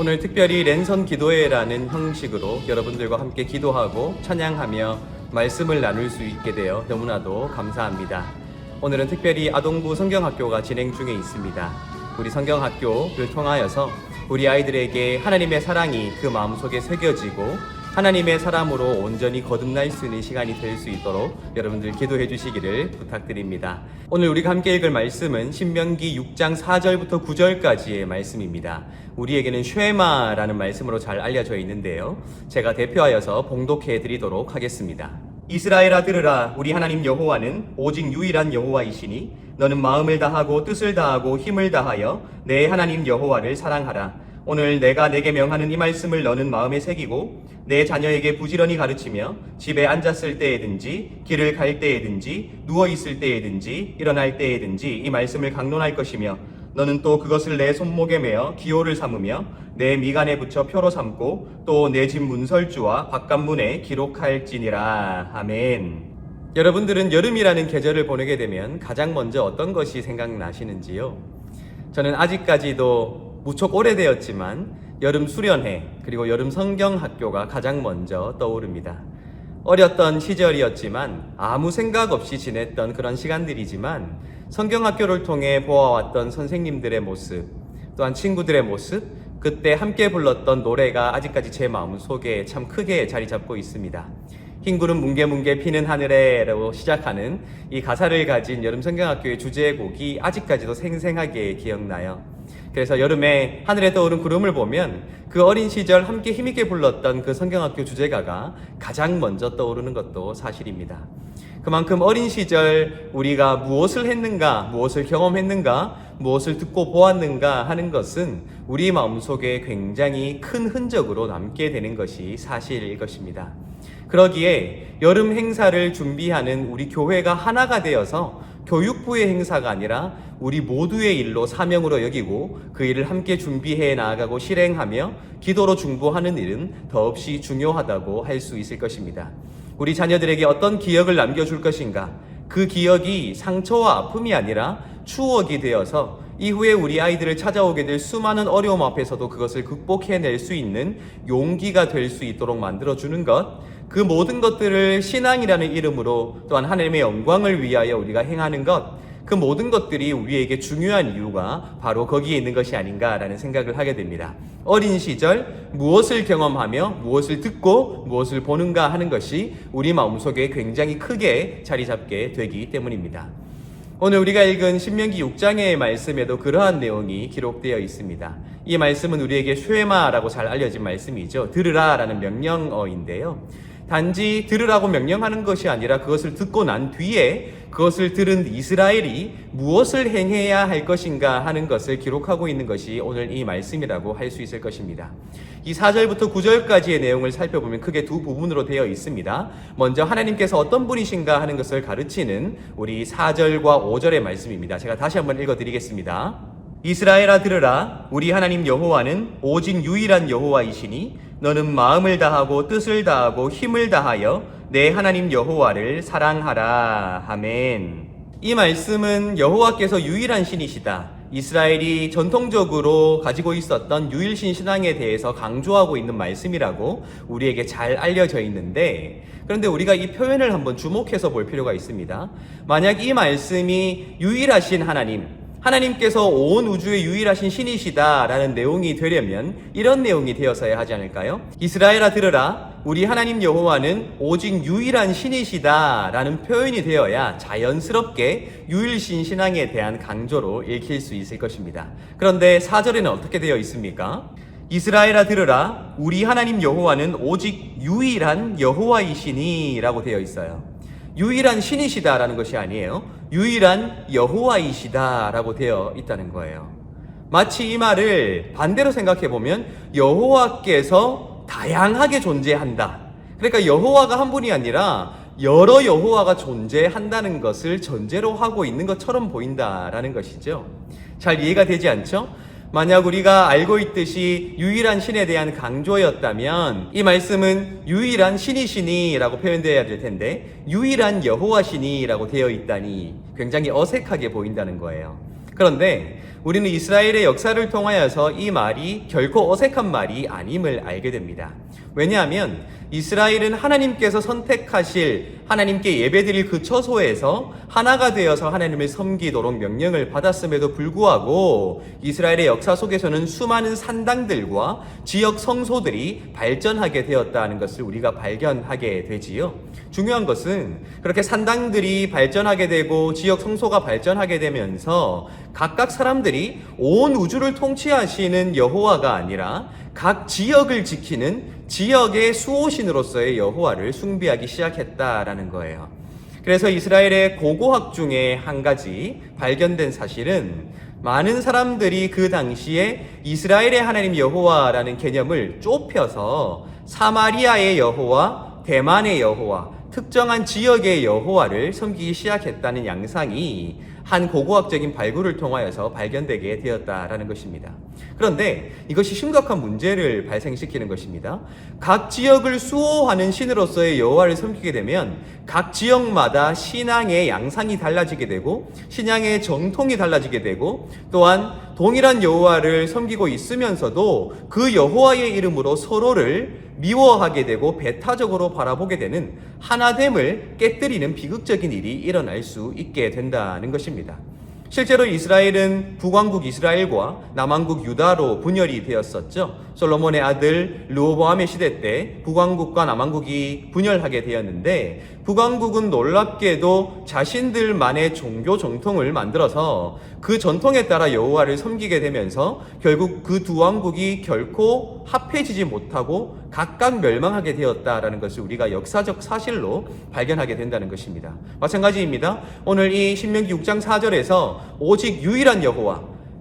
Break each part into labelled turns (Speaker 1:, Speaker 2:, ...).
Speaker 1: 오늘 특별히 랜선 기도회라는 형식으로 여러분들과 함께 기도하고 찬양하며 말씀을 나눌 수 있게 되어 너무나도 감사합니다. 오늘은 특별히 아동부 성경학교가 진행 중에 있습니다. 우리 성경학교를 통하여서 우리 아이들에게 하나님의 사랑이 그 마음속에 새겨지고 하나님의 사람으로 온전히 거듭날 수 있는 시간이 될 수 있도록 여러분들 기도해 주시기를 부탁드립니다. 오늘 우리가 함께 읽을 말씀은 신명기 6장 4절부터 9절까지의 말씀입니다. 우리에게는 쉐마라는 말씀으로 잘 알려져 있는데요. 제가 대표하여서 봉독해 드리도록 하겠습니다. 이스라엘아 들으라. 우리 하나님 여호와는 오직 유일한 여호와이시니 너는 마음을 다하고 뜻을 다하고 힘을 다하여 내 하나님 여호와를 사랑하라. 오늘 내가 내게 명하는 이 말씀을 너는 마음에 새기고 내 자녀에게 부지런히 가르치며 집에 앉았을 때에든지 길을 갈 때에든지 누워있을 때에든지 일어날 때에든지 이 말씀을 강론할 것이며 너는 또 그것을 내 손목에 매어 기호를 삼으며 내 미간에 붙여 표로 삼고 또 내 집 문설주와 바깥문에 기록할지니라. 아멘. 여러분들은 여름이라는 계절을 보내게 되면 가장 먼저 어떤 것이 생각나시는지요? 저는 아직까지도 무척 오래되었지만 여름 수련회 그리고 여름 성경학교가 가장 먼저 떠오릅니다. 어렸던 시절이었지만 아무 생각 없이 지냈던 그런 시간들이지만 성경학교를 통해 보아왔던 선생님들의 모습 또한 친구들의 모습 그때 함께 불렀던 노래가 아직까지 제 마음속에 참 크게 자리 잡고 있습니다. 흰 구름 뭉게뭉게 피는 하늘에로 시작하는 이 가사를 가진 여름 성경학교의 주제곡이 아직까지도 생생하게 기억나요. 그래서 여름에 하늘에 떠오른 구름을 보면 그 어린 시절 함께 힘있게 불렀던 그 성경학교 주제가가 가장 먼저 떠오르는 것도 사실입니다. 그만큼 어린 시절 우리가 무엇을 했는가, 무엇을 경험했는가, 무엇을 듣고 보았는가 하는 것은 우리 마음속에 굉장히 큰 흔적으로 남게 되는 것이 사실일 것입니다. 그러기에 여름 행사를 준비하는 우리 교회가 하나가 되어서 교육부의 행사가 아니라 우리 모두의 일로 사명으로 여기고 그 일을 함께 준비해 나아가고 실행하며 기도로 중보하는 일은 더없이 중요하다고 할 수 있을 것입니다. 우리 자녀들에게 어떤 기억을 남겨줄 것인가? 그 기억이 상처와 아픔이 아니라 추억이 되어서 이후에 우리 아이들을 찾아오게 될 수많은 어려움 앞에서도 그것을 극복해낼 수 있는 용기가 될 수 있도록 만들어주는 것, 그 모든 것들을 신앙이라는 이름으로 또한 하나님의 영광을 위하여 우리가 행하는 것, 그 모든 것들이 우리에게 중요한 이유가 바로 거기에 있는 것이 아닌가라는 생각을 하게 됩니다. 어린 시절 무엇을 경험하며 무엇을 듣고 무엇을 보는가 하는 것이 우리 마음속에 굉장히 크게 자리 잡게 되기 때문입니다. 오늘 우리가 읽은 신명기 6장의 말씀에도 그러한 내용이 기록되어 있습니다. 이 말씀은 우리에게 쉐마라고 잘 알려진 말씀이죠. 들으라라는 명령어인데요. 단지 들으라고 명령하는 것이 아니라 그것을 듣고 난 뒤에 그것을 들은 이스라엘이 무엇을 행해야 할 것인가 하는 것을 기록하고 있는 것이 오늘 이 말씀이라고 할 수 있을 것입니다. 이 4절부터 9절까지의 내용을 살펴보면 크게 두 부분으로 되어 있습니다. 먼저 하나님께서 어떤 분이신가 하는 것을 가르치는 우리 4절과 5절의 말씀입니다. 제가 다시 한번 읽어드리겠습니다. 이스라엘아 들으라. 우리 하나님 여호와는 오직 유일한 여호와이시니 너는 마음을 다하고 뜻을 다하고 힘을 다하여 내 하나님 여호와를 사랑하라. 아멘. 이 말씀은 여호와께서 유일한 신이시다. 이스라엘이 전통적으로 가지고 있었던 유일신 신앙에 대해서 강조하고 있는 말씀이라고 우리에게 잘 알려져 있는데, 그런데 우리가 이 표현을 한번 주목해서 볼 필요가 있습니다. 만약 이 말씀이 유일하신 하나님께서 온 우주의 유일하신 신이시다라는 내용이 되려면 이런 내용이 되어서야 하지 않을까요? 이스라엘아 들으라. 우리 하나님 여호와는 오직 유일한 신이시다라는 표현이 되어야 자연스럽게 유일신 신앙에 대한 강조로 읽힐 수 있을 것입니다. 그런데 4절에는 어떻게 되어 있습니까? 이스라엘아 들으라. 우리 하나님 여호와는 오직 유일한 여호와이시니 라고 되어 있어요. 유일한 신이시다라는 것이 아니에요. 유일한 여호와이시다라고 되어 있다는 거예요. 마치 이 말을 반대로 생각해 보면 여호와께서 다양하게 존재한다. 그러니까 여호와가 한 분이 아니라 여러 여호와가 존재한다는 것을 전제로 하고 있는 것처럼 보인다라는 것이죠. 잘 이해가 되지 않죠? 만약 우리가 알고 있듯이 유일한 신에 대한 강조였다면 이 말씀은 유일한 신이시니 라고 표현되어야 될 텐데 유일한 여호와시니 라고 되어 있다니 굉장히 어색하게 보인다는 거예요. 그런데 우리는 이스라엘의 역사를 통하여서 이 말이 결코 어색한 말이 아님을 알게 됩니다. 왜냐하면 이스라엘은 하나님께서 선택하실, 하나님께 예배드릴 그 처소에서 하나가 되어서 하나님을 섬기도록 명령을 받았음에도 불구하고 이스라엘의 역사 속에서는 수많은 산당들과 지역 성소들이 발전하게 되었다는 것을 우리가 발견하게 되지요. 중요한 것은 그렇게 산당들이 발전하게 되고 지역 성소가 발전하게 되면서 각각 사람들이 온 우주를 통치하시는 여호와가 아니라 각 지역을 지키는 지역의 수호신으로서의 여호와를 숭배하기 시작했다라는 거예요. 그래서 이스라엘의 고고학 중에 한 가지 발견된 사실은 많은 사람들이 그 당시에 이스라엘의 하나님 여호와라는 개념을 좁혀서 사마리아의 여호와, 대만의 여호와, 특정한 지역의 여호와를 섬기기 시작했다는 양상이 한 고고학적인 발굴을 통하여서 발견되게 되었다라는 것입니다. 그런데 이것이 심각한 문제를 발생시키는 것입니다. 각 지역을 수호하는 신으로서의 여호와를 섬기게 되면 각 지역마다 신앙의 양상이 달라지게 되고 신앙의 정통이 달라지게 되고 또한 동일한 여호와를 섬기고 있으면서도 그 여호와의 이름으로 서로를 미워하게 되고 배타적으로 바라보게 되는 하나됨을 깨뜨리는 비극적인 일이 일어날 수 있게 된다는 것입니다. 실제로 이스라엘은 북왕국 이스라엘과 남왕국 유다로 분열이 되었었죠. 솔로몬의 아들 르호보암의 시대 때 북왕국과 남왕국이 분열하게 되었는데 북왕국은 놀랍게도 자신들만의 종교 정통을 만들어서 그 전통에 따라 여호와를 섬기게 되면서 결국 그 두 왕국이 결코 합해지지 못하고 각각 멸망하게 되었다라는 것을 우리가 역사적 사실로 발견하게 된다는 것입니다. 마찬가지입니다. 오늘 이 신명기 6장 4절에서 오직 유일한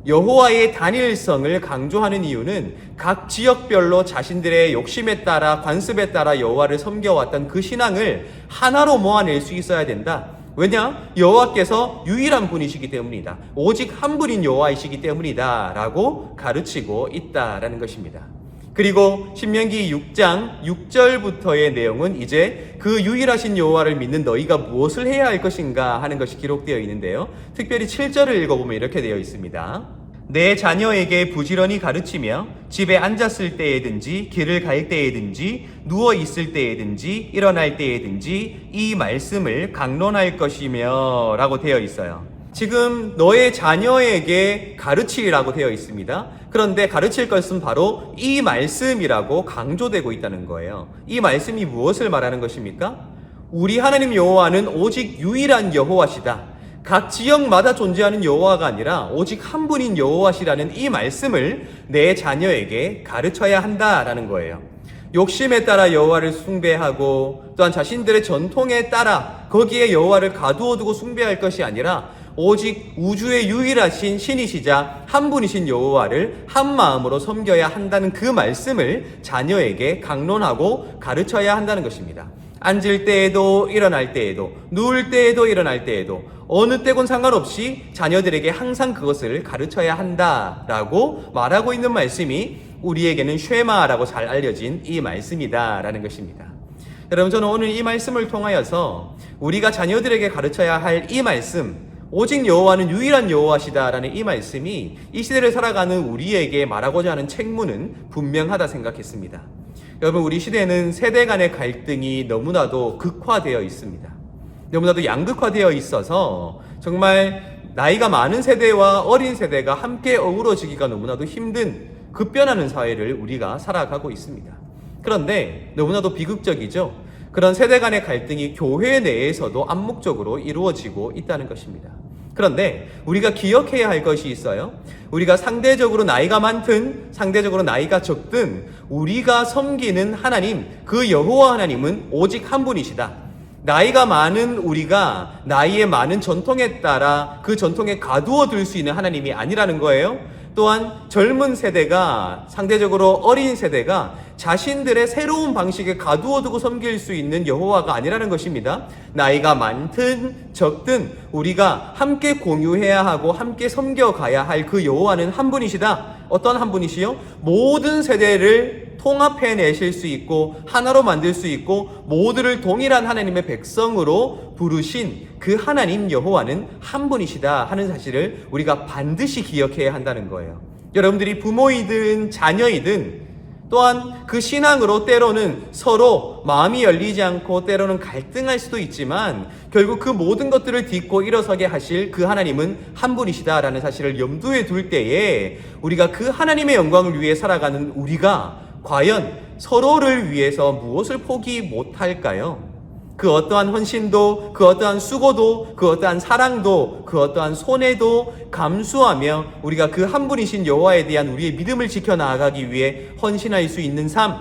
Speaker 1: 여호와의 단일성을 강조하는 이유는 각 지역별로 자신들의 욕심에 따라 관습에 따라 여호와를 섬겨왔던 그 신앙을 하나로 모아낼 수 있어야 된다. 왜냐? 여호와께서 유일한 분이시기 때문이다. 오직 한 분인 여호와이시기 때문이다 라고 가르치고 있다라는 것입니다. 그리고 신명기 6장 6절부터의 내용은 이제 그 유일하신 여호와를 믿는 너희가 무엇을 해야 할 것인가 하는 것이 기록되어 있는데요. 특별히 7절을 읽어보면 이렇게 되어 있습니다. 내 자녀에게 부지런히 가르치며 집에 앉았을 때에든지 길을 갈 때에든지 누워 있을 때에든지 일어날 때에든지 이 말씀을 강론할 것이며 라고 되어 있어요. 지금 너의 자녀에게 가르치라고 되어 있습니다. 그런데 가르칠 것은 바로 이 말씀이라고 강조되고 있다는 거예요. 이 말씀이 무엇을 말하는 것입니까? 우리 하나님 여호와는 오직 유일한 여호와시다. 각 지역마다 존재하는 여호와가 아니라 오직 한 분인 여호와시라는 이 말씀을 내 자녀에게 가르쳐야 한다라는 거예요. 욕심에 따라 여호와를 숭배하고 또한 자신들의 전통에 따라 거기에 여호와를 가두어 두고 숭배할 것이 아니라 오직 우주의 유일하신 신이시자 한 분이신 여호와를 한 마음으로 섬겨야 한다는 그 말씀을 자녀에게 강론하고 가르쳐야 한다는 것입니다. 앉을 때에도 일어날 때에도 누울 때에도 일어날 때에도 어느 때건 상관없이 자녀들에게 항상 그것을 가르쳐야 한다라고 말하고 있는 말씀이 우리에게는 쉐마라고 잘 알려진 이 말씀이다라는 것입니다. 여러분, 저는 오늘 이 말씀을 통하여서 우리가 자녀들에게 가르쳐야 할 이 말씀, 오직 여호와는 유일한 여호와시다라는 이 말씀이 이 시대를 살아가는 우리에게 말하고자 하는 책무는 분명하다 생각했습니다. 여러분, 우리 시대는 세대 간의 갈등이 너무나도 극화되어 있습니다. 너무나도 양극화되어 있어서 정말 나이가 많은 세대와 어린 세대가 함께 어우러지기가 너무나도 힘든 급변하는 사회를 우리가 살아가고 있습니다. 그런데 너무나도 비극적이죠. 그런 세대 간의 갈등이 교회 내에서도 암묵적으로 이루어지고 있다는 것입니다. 그런데 우리가 기억해야 할 것이 있어요. 우리가 상대적으로 나이가 많든 상대적으로 나이가 적든 우리가 섬기는 하나님, 그 여호와 하나님은 오직 한 분이시다. 나이가 많은 우리가 나이의 많은 전통에 따라 그 전통에 가두어 둘 수 있는 하나님이 아니라는 거예요. 또한 젊은 세대가, 상대적으로 어린 세대가 자신들의 새로운 방식에 가두어 두고 섬길 수 있는 여호와가 아니라는 것입니다. 나이가 많든 적든 우리가 함께 공유해야 하고 함께 섬겨가야 할 그 여호와는 한 분이시다. 어떤 한 분이시요? 모든 세대를 통합해내실 수 있고 하나로 만들 수 있고 모두를 동일한 하나님의 백성으로 부르신 그 하나님 여호와는 한 분이시다 하는 사실을 우리가 반드시 기억해야 한다는 거예요. 여러분들이 부모이든 자녀이든 또한 그 신앙으로 때로는 서로 마음이 열리지 않고 때로는 갈등할 수도 있지만 결국 그 모든 것들을 딛고 일어서게 하실 그 하나님은 한 분이시다라는 사실을 염두에 둘 때에 우리가 그 하나님의 영광을 위해 살아가는 우리가 과연 서로를 위해서 무엇을 포기 못할까요? 그 어떠한 헌신도, 그 어떠한 수고도, 그 어떠한 사랑도, 그 어떠한 손해도 감수하며 우리가 그 한 분이신 여호와에 대한 우리의 믿음을 지켜나가기 위해 헌신할 수 있는 삶,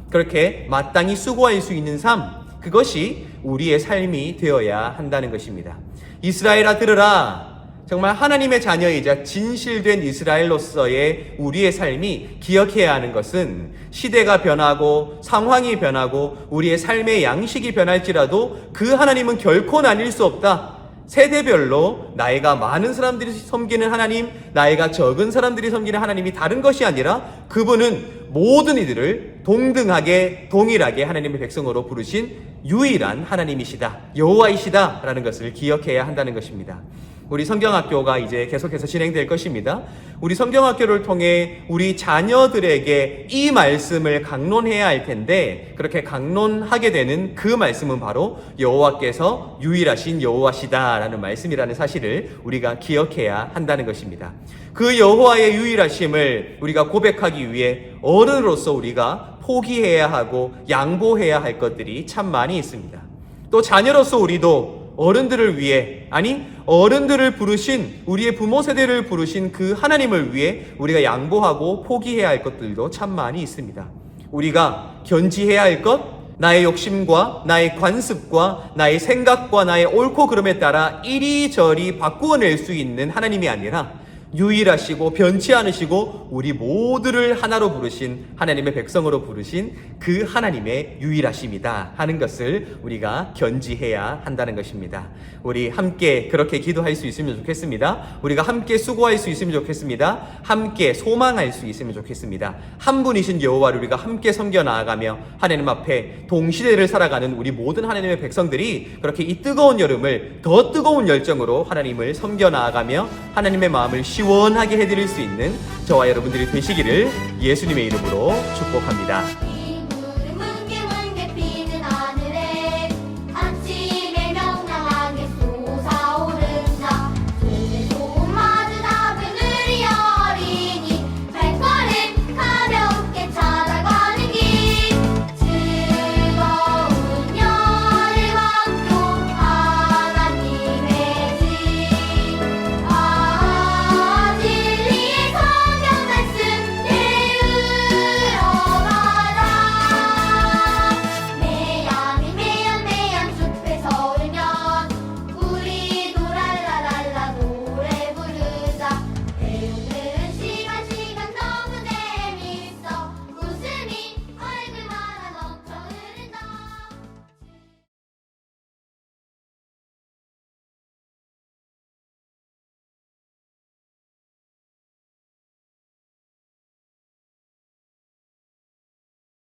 Speaker 1: 그렇게 마땅히 수고할 수 있는 삶, 그것이 우리의 삶이 되어야 한다는 것입니다. 이스라엘아 들으라. 정말 하나님의 자녀이자 진실된 이스라엘로서의 우리의 삶이 기억해야 하는 것은 시대가 변하고 상황이 변하고 우리의 삶의 양식이 변할지라도 그 하나님은 결코 나뉠 수 없다. 세대별로 나이가 많은 사람들이 섬기는 하나님, 나이가 적은 사람들이 섬기는 하나님이 다른 것이 아니라 그분은 모든 이들을 동등하게 동일하게 하나님의 백성으로 부르신 유일한 하나님이시다, 여호와이시다 라는 것을 기억해야 한다는 것입니다. 우리 성경학교가 이제 계속해서 진행될 것입니다. 우리 성경학교를 통해 우리 자녀들에게 이 말씀을 강론해야 할 텐데 그렇게 강론하게 되는 그 말씀은 바로 여호와께서 유일하신 여호와시다라는 말씀이라는 사실을 우리가 기억해야 한다는 것입니다. 그 여호와의 유일하심을 우리가 고백하기 위해 어른으로서 우리가 포기해야 하고 양보해야 할 것들이 참 많이 있습니다. 또 자녀로서 우리도 어른들을 위해, 아니 어른들을 부르신, 우리의 부모 세대를 부르신 그 하나님을 위해 우리가 양보하고 포기해야 할 것들도 참 많이 있습니다. 우리가 견지해야 할 것, 나의 욕심과 나의 관습과 나의 생각과 나의 옳고 그름에 따라 이리저리 바꾸어낼 수 있는 하나님이 아니라 유일하시고 변치 않으시고 우리 모두를 하나로 부르신 하나님의 백성으로 부르신 그 하나님의 유일하심이다 하는 것을 우리가 견지해야 한다는 것입니다. 우리 함께 그렇게 기도할 수 있으면 좋겠습니다. 우리가 함께 수고할 수 있으면 좋겠습니다. 함께 소망할 수 있으면 좋겠습니다. 한 분이신 여호와를 우리가 함께 섬겨 나아가며 하나님 앞에 동시대를 살아가는 우리 모든 하나님의 백성들이 그렇게 이 뜨거운 여름을 더 뜨거운 열정으로 하나님을 섬겨 나아가며 하나님의 마음을 시원하게 해드릴 수 있는 저와 여러분들이 되시기를 예수님의 이름으로 축복합니다.